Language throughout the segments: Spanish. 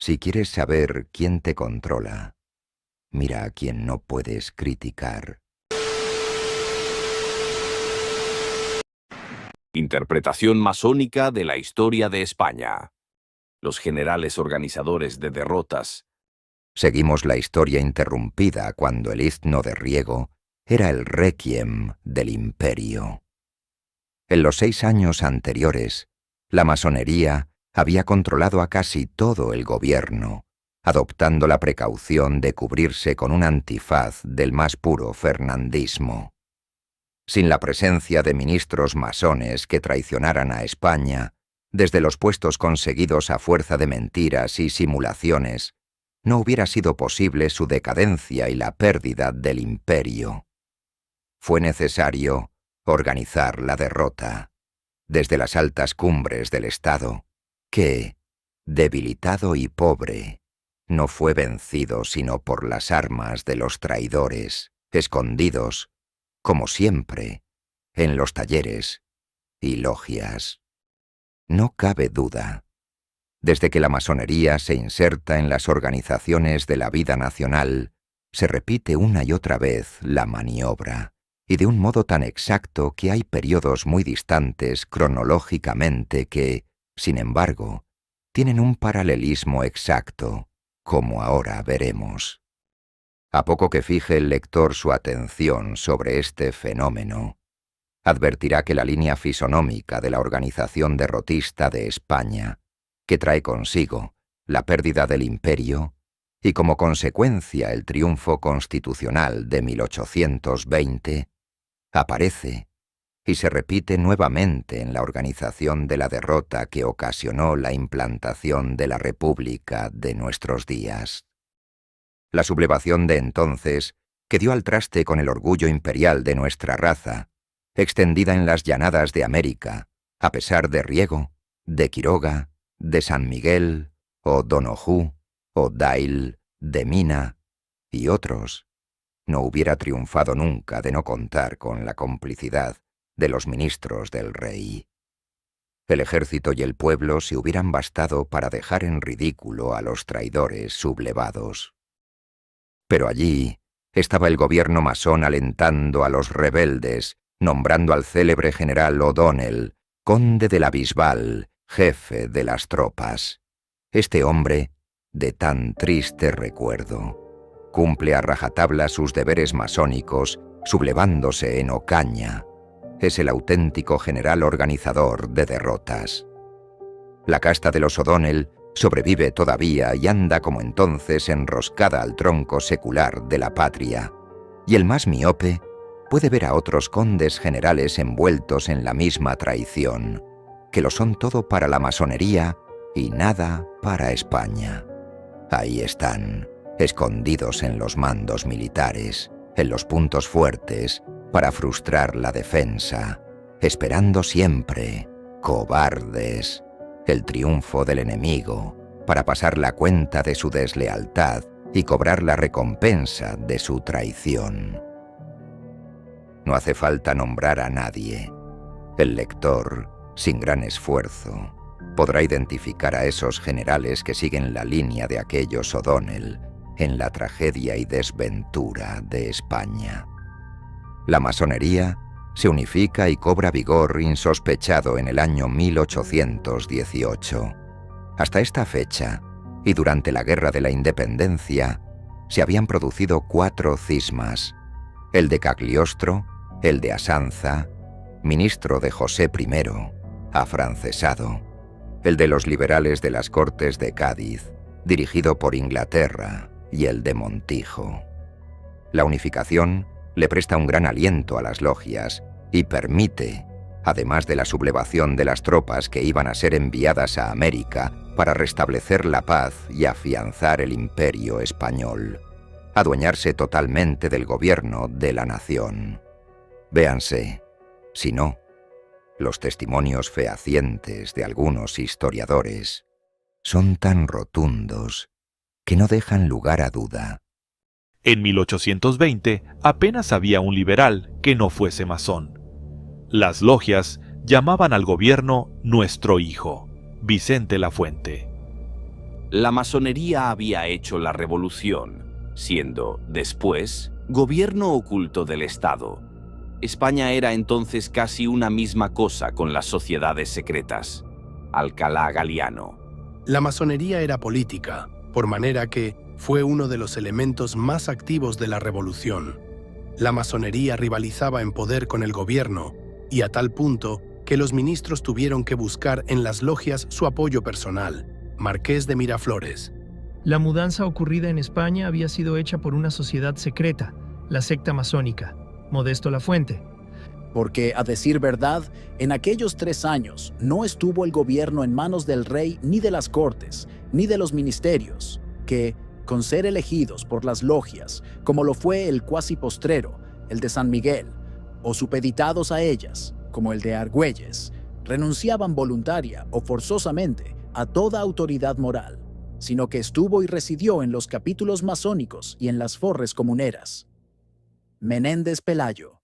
Si quieres saber quién te controla, mira a quien no puedes criticar. Interpretación masónica de la historia de España. Los generales organizadores de derrotas. Seguimos la historia interrumpida cuando el Istmo de Riego era el requiem del imperio. En los 6 años anteriores, la masonería había controlado a casi todo el gobierno, adoptando la precaución de cubrirse con un antifaz del más puro fernandismo. Sin la presencia de ministros masones que traicionaran a España, desde los puestos conseguidos a fuerza de mentiras y simulaciones, no hubiera sido posible su decadencia y la pérdida del imperio. Fue necesario organizar la derrota, desde las altas cumbres del Estado, que, debilitado y pobre, no fue vencido sino por las armas de los traidores, escondidos, como siempre, en los talleres y logias. No cabe duda. Desde que la masonería se inserta en las organizaciones de la vida nacional, se repite una y otra vez la maniobra, y de un modo tan exacto que hay periodos muy distantes cronológicamente que, sin embargo, tienen un paralelismo exacto, como ahora veremos. A poco que fije el lector su atención sobre este fenómeno, advertirá que la línea fisonómica de la organización derrotista de España, que trae consigo la pérdida del imperio y como consecuencia el triunfo constitucional de 1820, aparece y se repite nuevamente en la organización de la derrota que ocasionó la implantación de la República de nuestros días. La sublevación de entonces, que dio al traste con el orgullo imperial de nuestra raza, extendida en las llanadas de América, a pesar de Riego, de Quiroga, de San Miguel, o Donojú, o Dail, de Mina, y otros, no hubiera triunfado nunca de no contar con la complicidad de los ministros del rey. El ejército y el pueblo se hubieran bastado para dejar en ridículo a los traidores sublevados. Pero allí estaba el gobierno masón alentando a los rebeldes, nombrando al célebre general O'Donnell, conde de la Bisbal, jefe de las tropas. Este hombre, de tan triste recuerdo, cumple a rajatabla sus deberes masónicos, sublevándose en Ocaña. Es el auténtico general organizador de derrotas. La casta de los O'Donnell sobrevive todavía y anda como entonces enroscada al tronco secular de la patria, y el más miope puede ver a otros condes generales envueltos en la misma traición, que lo son todo para la masonería y nada para España. Ahí están, escondidos en los mandos militares, en los puntos fuertes, para frustrar la defensa, esperando siempre, cobardes, el triunfo del enemigo, para pasar la cuenta de su deslealtad y cobrar la recompensa de su traición. No hace falta nombrar a nadie. El lector, sin gran esfuerzo, podrá identificar a esos generales que siguen la línea de aquellos O'Donnell en la tragedia y desventura de España. La masonería se unifica y cobra vigor insospechado en el año 1818. Hasta esta fecha, y durante la Guerra de la Independencia, se habían producido 4 cismas: el de Cagliostro, el de Asanza, ministro de José I, afrancesado; el de los liberales de las Cortes de Cádiz, dirigido por Inglaterra, y el de Montijo. La unificación le presta un gran aliento a las logias y permite, además de la sublevación de las tropas que iban a ser enviadas a América para restablecer la paz y afianzar el imperio español, adueñarse totalmente del gobierno de la nación. Véanse, si no, los testimonios fehacientes de algunos historiadores son tan rotundos que no dejan lugar a duda. En 1820 apenas había un liberal que no fuese masón. Las logias llamaban al gobierno nuestro hijo, Vicente Lafuente. La masonería había hecho la revolución, siendo, después, gobierno oculto del Estado. España era entonces casi una misma cosa con las sociedades secretas. Alcalá Galiano. La masonería era política, por manera que fue uno de los elementos más activos de la revolución. La masonería rivalizaba en poder con el gobierno, y a tal punto que los ministros tuvieron que buscar en las logias su apoyo personal. Marqués de Miraflores. La mudanza ocurrida en España había sido hecha por una sociedad secreta, la secta masónica. Modesto Lafuente. Porque, a decir verdad, en aquellos 3 años no estuvo el gobierno en manos del rey ni de las cortes, ni de los ministerios, que, con ser elegidos por las logias, como lo fue el cuasi postrero, el de San Miguel, o supeditados a ellas, como el de Argüelles, renunciaban voluntaria o forzosamente a toda autoridad moral, sino que estuvo y residió en los capítulos masónicos y en las forres comuneras. Menéndez Pelayo.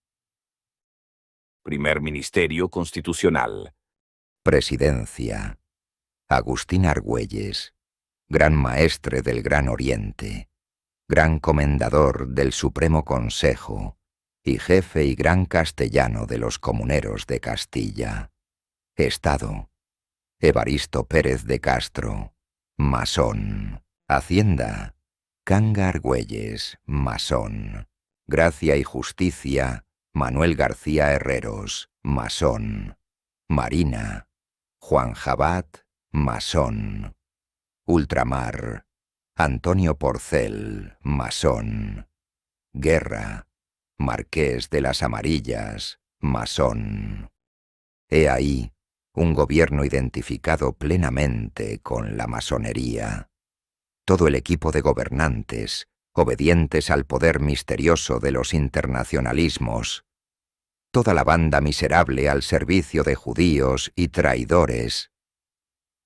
Primer Ministerio Constitucional. Presidencia. Agustín Argüelles, Gran Maestre del Gran Oriente, Gran Comendador del Supremo Consejo y Jefe y Gran Castellano de los Comuneros de Castilla. Estado. Evaristo Pérez de Castro, masón. Hacienda. Canga Argüelles, masón. Gracia y Justicia. Manuel García Herreros, masón. Marina. Juan Jabat, masón. Ultramar. Antonio Porcel, masón. Guerra. Marqués de las Amarillas, masón. He ahí un gobierno identificado plenamente con la masonería. Todo el equipo de gobernantes, obedientes al poder misterioso de los internacionalismos, toda la banda miserable al servicio de judíos y traidores.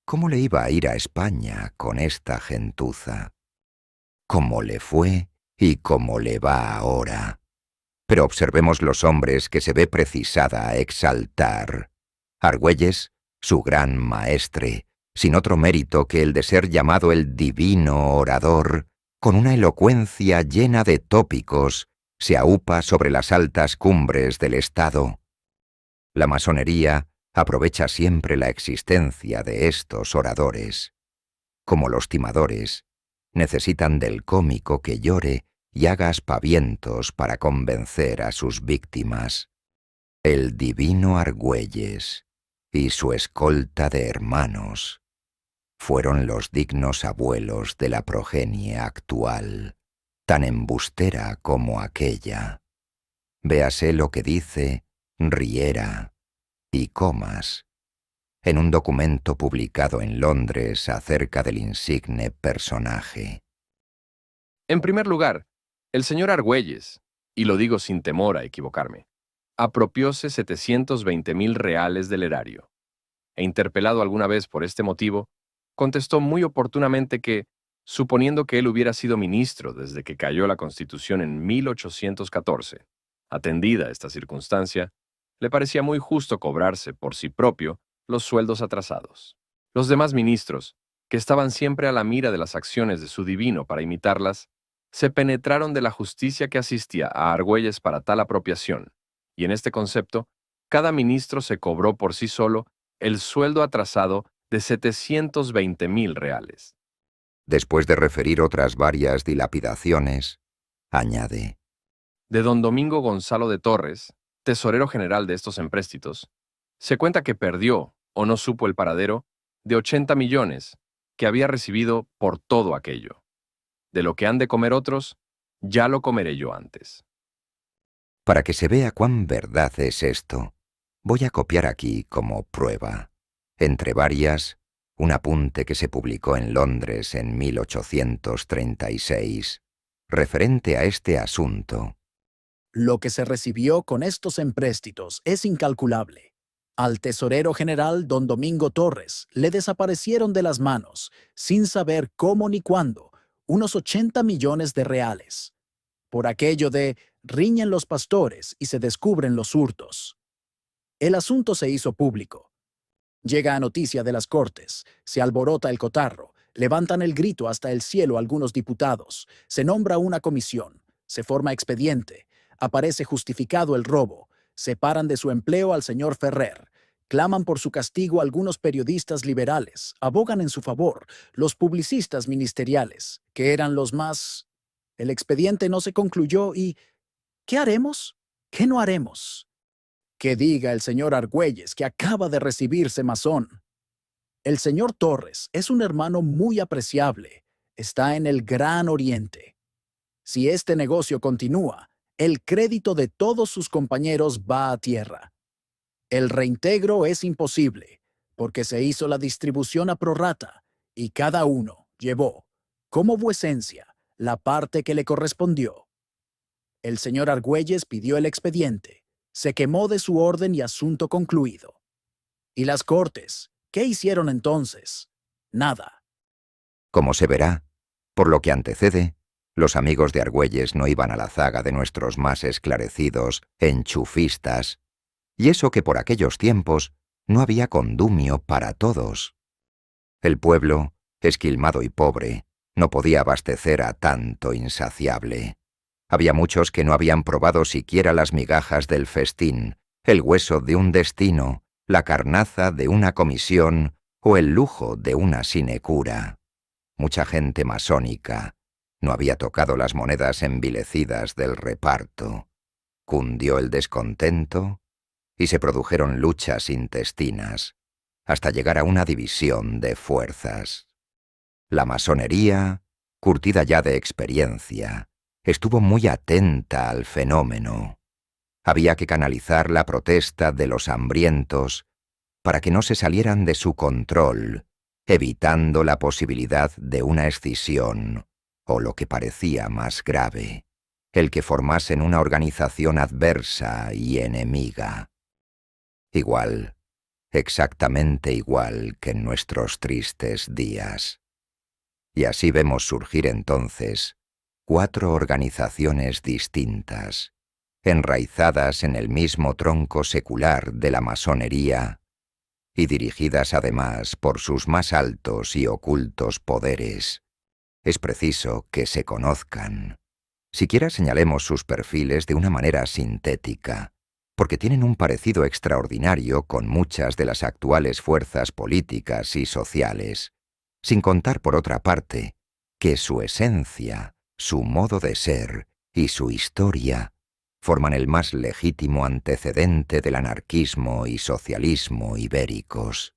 ¿Cómo le iba a ir a España con esta gentuza? ¿Cómo le fue y cómo le va ahora? Pero observemos los hombres que se ve precisada a exaltar. Argüelles, su gran maestre, sin otro mérito que el de ser llamado el divino orador, con una elocuencia llena de tópicos, se aupa sobre las altas cumbres del Estado. La masonería aprovecha siempre la existencia de estos oradores. Como los timadores, necesitan del cómico que llore y haga aspavientos para convencer a sus víctimas. El divino Argüelles y su escolta de hermanos fueron los dignos abuelos de la progenie actual, tan embustera como aquella. Véase lo que dice Riera y Comas en un documento publicado en Londres acerca del insigne personaje. En primer lugar, el señor Argüelles, y lo digo sin temor a equivocarme, apropióse 720,000 reales del erario, e interpelado alguna vez por este motivo, contestó muy oportunamente que, suponiendo que él hubiera sido ministro desde que cayó la Constitución en 1814, atendida esta circunstancia, le parecía muy justo cobrarse por sí propio los sueldos atrasados. Los demás ministros, que estaban siempre a la mira de las acciones de su divino para imitarlas, se penetraron de la justicia que asistía a Argüelles para tal apropiación, y en este concepto, cada ministro se cobró por sí solo el sueldo atrasado de 720,000 reales. Después de referir otras varias dilapidaciones, añade: De don Domingo Gonzalo de Torres, tesorero general de estos empréstitos, se cuenta que perdió, o no supo el paradero, de 80 millones que había recibido por todo aquello. De lo que han de comer otros, ya lo comeré yo antes. Para que se vea cuán verdad es esto, voy a copiar aquí como prueba, entre varias, un apunte que se publicó en Londres en 1836, referente a este asunto. Lo que se recibió con estos empréstitos es incalculable. Al tesorero general don Domingo Torres le desaparecieron de las manos, sin saber cómo ni cuándo, unos 80 millones de reales. Por aquello de riñen los pastores y se descubren los hurtos. El asunto se hizo público. Llega a noticia de las cortes, se alborota el cotarro, Levantan el grito hasta el cielo algunos diputados. Se nombra una comisión. Se forma expediente. Aparece justificado el robo. Separan de su empleo al señor Ferrer. Claman por su castigo algunos periodistas liberales. Abogan en su favor los publicistas ministeriales, que eran los más... El expediente no se concluyó y... ¿Qué haremos? ¿Qué no haremos? Que diga el señor Argüelles, que acaba de recibirse masón. El señor Torres es un hermano muy apreciable. Está en el Gran Oriente. Si este negocio continúa, el crédito de todos sus compañeros va a tierra. El reintegro es imposible, porque se hizo la distribución a prorrata y cada uno llevó, como vuecencia, la parte que le correspondió. El señor Argüelles pidió el expediente. Se quemó de su orden y asunto concluido. ¿Y las Cortes? ¿Qué hicieron entonces? Nada. Como se verá, por lo que antecede, los amigos de Argüelles no iban a la zaga de nuestros más esclarecidos enchufistas, y eso que por aquellos tiempos no había condumio para todos. El pueblo, esquilmado y pobre, no podía abastecer a tanto insaciable. Había muchos que no habían probado siquiera las migajas del festín, el hueso de un destino, la carnaza de una comisión o el lujo de una sinecura. Mucha gente masónica no había tocado las monedas envilecidas del reparto. Cundió el descontento y se produjeron luchas intestinas, hasta llegar a una división de fuerzas. La masonería, curtida ya de experiencia, estuvo muy atenta al fenómeno. Había que canalizar la protesta de los hambrientos para que no se salieran de su control, evitando la posibilidad de una escisión, o lo que parecía más grave, el que formasen una organización adversa y enemiga. Igual, exactamente igual que en nuestros tristes días. Y así vemos surgir entonces 4 organizaciones distintas, enraizadas en el mismo tronco secular de la masonería y dirigidas además por sus más altos y ocultos poderes. Es preciso que se conozcan. Siquiera señalemos sus perfiles de una manera sintética, porque tienen un parecido extraordinario con muchas de las actuales fuerzas políticas y sociales, sin contar, por otra parte, que su esencia, su modo de ser y su historia forman el más legítimo antecedente del anarquismo y socialismo ibéricos.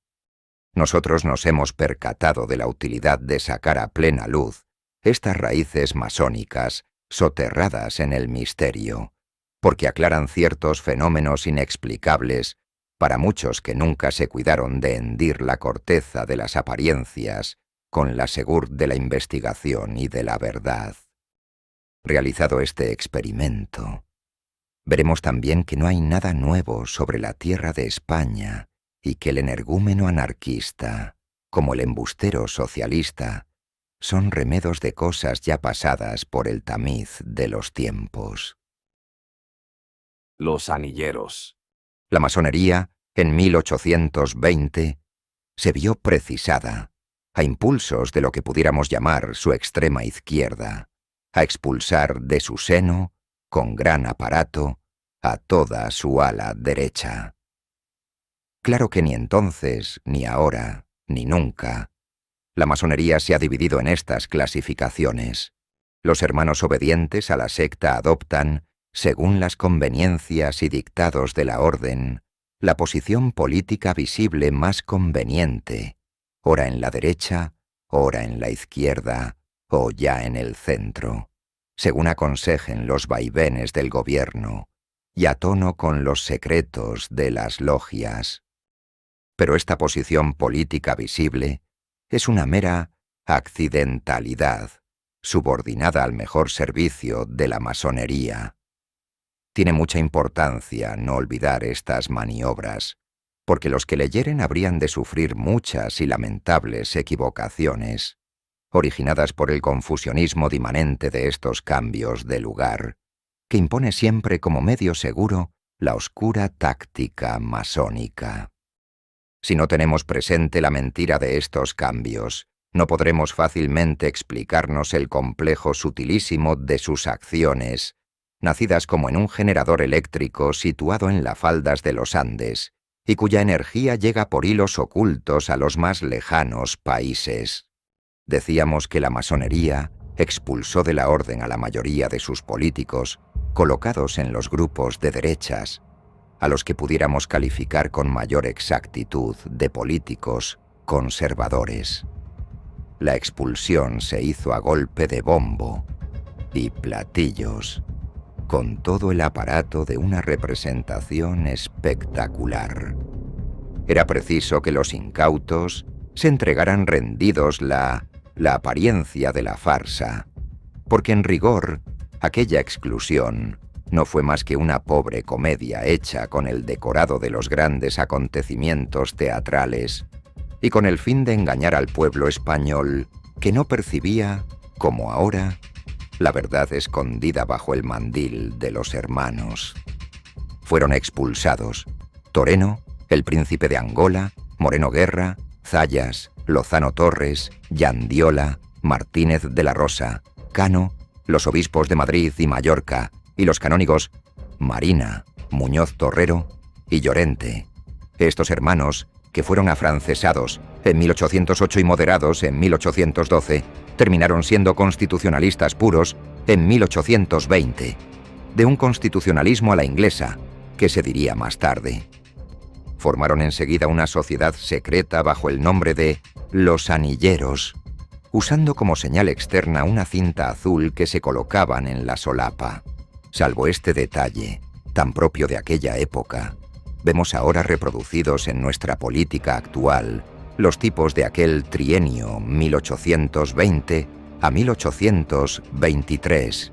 Nosotros nos hemos percatado de la utilidad de sacar a plena luz estas raíces masónicas soterradas en el misterio, porque aclaran ciertos fenómenos inexplicables para muchos que nunca se cuidaron de hendir la corteza de las apariencias con la segur de la investigación y de la verdad. Realizado este experimento, veremos también que no hay nada nuevo sobre la tierra de España y que el energúmeno anarquista, como el embustero socialista, son remedos de cosas ya pasadas por el tamiz de los tiempos. Los anilleros. La masonería, en 1820, se vio precisada, a impulsos de lo que pudiéramos llamar su extrema izquierda, a expulsar de su seno, con gran aparato, a toda su ala derecha. Claro que ni entonces, ni ahora, ni nunca, la masonería se ha dividido en estas clasificaciones. Los hermanos obedientes a la secta adoptan, según las conveniencias y dictados de la orden, la posición política visible más conveniente, ora en la derecha, ora en la izquierda, o ya en el centro, según aconsejen los vaivenes del gobierno, y a tono con los secretos de las logias. Pero esta posición política visible es una mera accidentalidad, subordinada al mejor servicio de la masonería. Tiene mucha importancia no olvidar estas maniobras, porque los que leyeren habrían de sufrir muchas y lamentables equivocaciones, originadas por el confusionismo dimanente de estos cambios de lugar, que impone siempre como medio seguro la oscura táctica masónica. Si no tenemos presente la mentira de estos cambios, No podremos fácilmente explicarnos el complejo sutilísimo de sus acciones, nacidas como en un generador eléctrico situado en las faldas de los Andes, y cuya energía llega por hilos ocultos a los más lejanos países. Decíamos que la masonería expulsó de la orden a la mayoría de sus políticos, colocados en los grupos de derechas, a los que pudiéramos calificar con mayor exactitud de políticos conservadores. La expulsión se hizo a golpe de bombo y platillos, con todo el aparato de una representación espectacular. Era preciso que los incautos se entregaran rendidos la apariencia de la farsa, porque en rigor aquella exclusión no fue más que una pobre comedia hecha con el decorado de los grandes acontecimientos teatrales y con el fin de engañar al pueblo español, que no percibía, como ahora, la verdad escondida bajo el mandil de los hermanos. Fueron expulsados Toreno, el príncipe de Angola, Moreno Guerra, Zayas, Lozano Torres, Yandiola, Martínez de la Rosa, Cano, los obispos de Madrid y Mallorca, y los canónigos Marina, Muñoz Torrero y Llorente. Estos hermanos, que fueron afrancesados en 1808 y moderados en 1812, terminaron siendo constitucionalistas puros en 1820, de un constitucionalismo a la inglesa, que se diría más tarde. Formaron enseguida una sociedad secreta bajo el nombre de Los Anilleros, usando como señal externa una cinta azul que se colocaban en la solapa. Salvo este detalle, tan propio de aquella época, vemos ahora reproducidos en nuestra política actual los tipos de aquel trienio 1820 a 1823.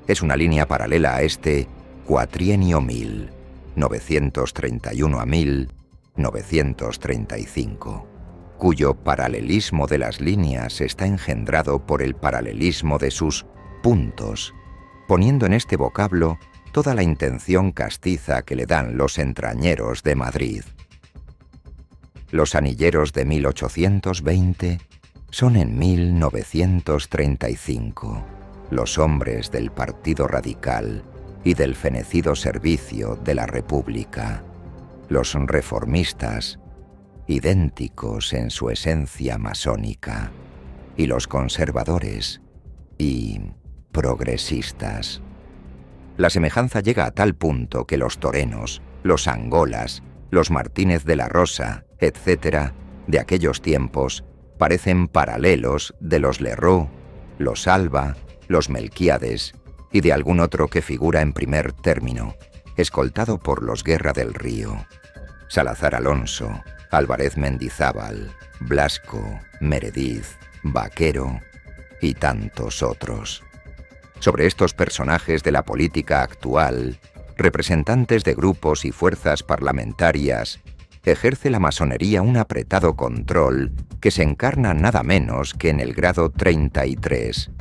Es una línea paralela a este cuatrienio 1931 a 1935, cuyo paralelismo de las líneas está engendrado por el paralelismo de sus puntos, poniendo en este vocablo toda la intención castiza que le dan los entrañeros de Madrid. Los anilleros de 1820 son en 1935 los hombres del Partido Radical y del fenecido servicio de la República, los reformistas, idénticos en su esencia masónica, y los conservadores y progresistas. La semejanza llega a tal punto que los Torenos, los Angolas, los Martínez de la Rosa, etc., de aquellos tiempos, parecen paralelos de los Lerroux, los Alba, los Melquíades y de algún otro que figura en primer término, escoltado por los Guerra del Río, Salazar Alonso, Álvarez Mendizábal, Blasco, Merediz, Vaquero y tantos otros. Sobre estos personajes de la política actual, representantes de grupos y fuerzas parlamentarias, ejerce la masonería un apretado control que se encarna nada menos que en el grado 33,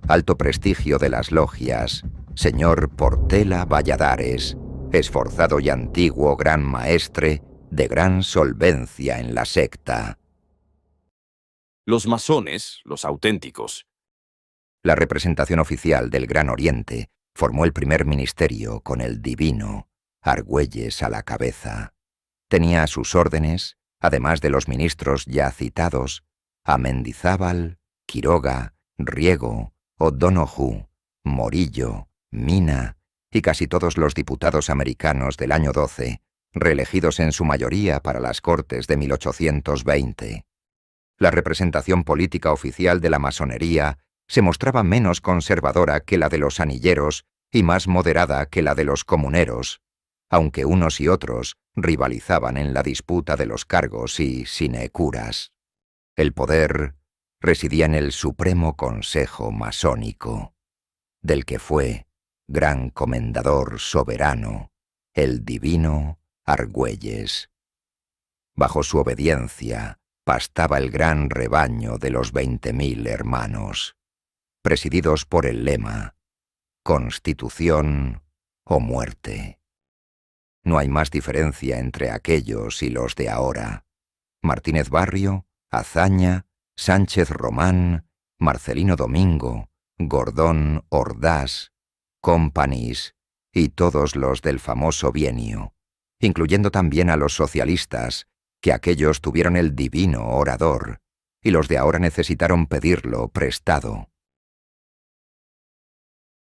alto prestigio de las logias, señor Portela Valladares, esforzado y antiguo gran maestre de gran solvencia en la secta. Los masones, los auténticos, La representación oficial del Gran Oriente formó el primer ministerio con el divino Argüelles a la cabeza. Tenía a sus órdenes, además de los ministros ya citados, a Mendizábal, Quiroga, Riego, O'Donoghue, Morillo, Mina y casi todos los diputados americanos del año 12, reelegidos en su mayoría para las Cortes de 1820. La representación política oficial de la masonería se mostraba menos conservadora que la de los anilleros y más moderada que la de los comuneros, aunque unos y otros rivalizaban en la disputa de los cargos y sinecuras. El poder residía en el Supremo Consejo Masónico, del que fue gran comendador soberano, el divino Argüelles. Bajo su obediencia pastaba el gran rebaño de los 20.000 hermanos, presididos por el lema «Constitución o muerte». No hay más diferencia entre aquellos y los de ahora. Martínez Barrio, Azaña, Sánchez Román, Marcelino Domingo, Gordón Ordaz, Companys y todos los del famoso bienio, incluyendo también a los socialistas, que aquellos tuvieron el divino orador, y los de ahora necesitaron pedirlo prestado.